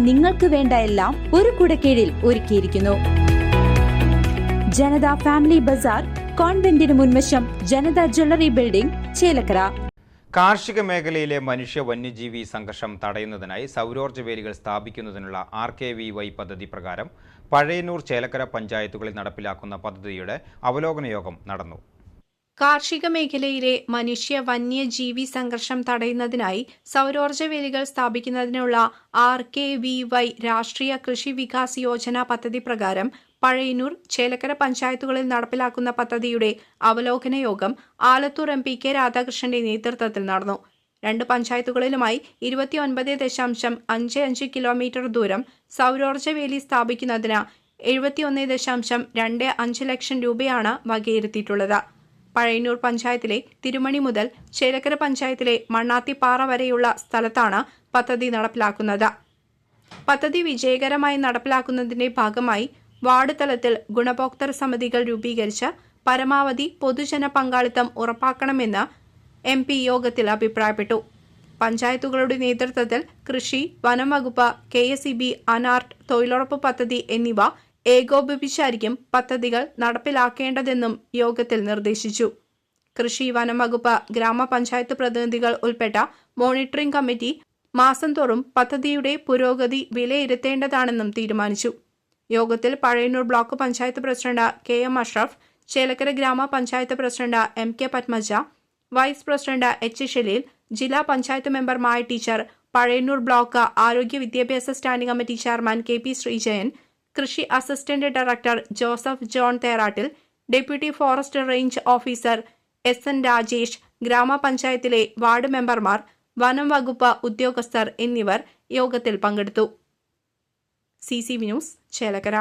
നിങ്ങൾക്ക് വേണ്ട എല്ലാം ഒരു കുടക്കീഴിൽ ഒരുക്കിയിരിക്കുന്നു. ജനത ഫാമിലി ബസാർ, കോൺവെന്റിന് മുൻവശം, ജനത ജ്വല്ലറി ബിൽഡിംഗ്, ചേലക്കര. കാർഷിക മേഖലയിലെ മനുഷ്യ വന്യജീവി സംഘർഷം തടയുന്നതിനായി സൗരോർജ്ജ വേലികൾ സ്ഥാപിക്കുന്നതിനുള്ള RKVY പദ്ധതി പ്രകാരം പഴയന്നൂർ, ചേലക്കര പഞ്ചായത്തുകളിൽ നടപ്പിലാക്കുന്ന പദ്ധതിയുടെ അവലോകന യോഗം നടന്നു. കാർഷിക മേഖലയിലെ മനുഷ്യ വന്യജീവി സംഘർഷം തടയുന്നതിനായി സൗരോർജ്ജ വേലികൾ സ്ഥാപിക്കുന്നതിനുള്ള RKVY രാഷ്ട്രീയ കൃഷി വികാസ് യോജന പദ്ധതി പ്രകാരം പഴയന്നൂർ, ചേലക്കര പഞ്ചായത്തുകളിൽ നടപ്പിലാക്കുന്ന പദ്ധതിയുടെ അവലോകന യോഗം ആലത്തൂർ MP K രാധാകൃഷ്ണന്റെ നേതൃത്വത്തിൽ നടന്നു. 2 പഞ്ചായത്തുകളിലുമായി 29.55 കിലോമീറ്റർ ദൂരം സൗരോർജ്ജ വേലി സ്ഥാപിക്കുന്നതിന് 71.25 ലക്ഷം രൂപയാണ് വകയിരുത്തിയിട്ടുള്ളത്. പഴയന്നൂർ പഞ്ചായത്തിലെ തിരുമണി മുതൽ ചേലക്കര പഞ്ചായത്തിലെ മണ്ണാത്തിപ്പാറ വരെയുള്ള സ്ഥലത്താണ് പദ്ധതി നടപ്പിലാക്കുന്നത്. പദ്ധതി വിജയകരമായി നടപ്പിലാക്കുന്നതിന്റെ ഭാഗമായി വാർഡ് തലത്തിൽ ഗുണഭോക്തൃ സമിതികൾ രൂപീകരിച്ച് പരമാവധി പൊതുജന പങ്കാളിത്തം ഉറപ്പാക്കണമെന്ന് MP യോഗത്തിൽ അഭിപ്രായപ്പെട്ടു. പഞ്ചായത്തുകളുടെ നേതൃത്വത്തിൽ കൃഷി, വനം വകുപ്പ്, KSEB, അനാർട്ട്, തൊഴിലുറപ്പ് പദ്ധതി എന്നിവ ഏകോപിപ്പിച്ചായിരിക്കും പദ്ധതികൾ നടപ്പിലാക്കേണ്ടതെന്നും യോഗത്തിൽ നിർദ്ദേശിച്ചു. കൃഷി, വനം വകുപ്പ്, ഗ്രാമപഞ്ചായത്ത് പ്രതിനിധികൾ ഉൾപ്പെട്ട മോണിറ്ററിംഗ് കമ്മിറ്റി മാസം തോറും പദ്ധതിയുടെ പുരോഗതി വിലയിരുത്തേണ്ടതാണെന്നും തീരുമാനിച്ചു. യോഗത്തിൽ Pazhayannur block panchayat president KM Ashraf, Chelakkara ഗ്രാമപഞ്ചായത്ത് president MK Padmaja, vice president H Shaleel, ജില്ലാ പഞ്ചായത്ത് മെമ്പർമായ ടീച്ചർ, പഴയന്നൂർ ബ്ലോക്ക് ആരോഗ്യ വിദ്യാഭ്യാസ standing committee chairman KP Sreejayan, കൃഷി assistant director Joseph John Therattil, deputy forest range officer SN Rajesh, ഗ്രാമപഞ്ചായത്തിലെ വാർഡ് മെമ്പർമാർ, വനം വകുപ്പ് ഉദ്യോഗസ്ഥർ എന്നിവർ യോഗത്തിൽ പങ്കെടുത്തു. CCV news, Chelakkara.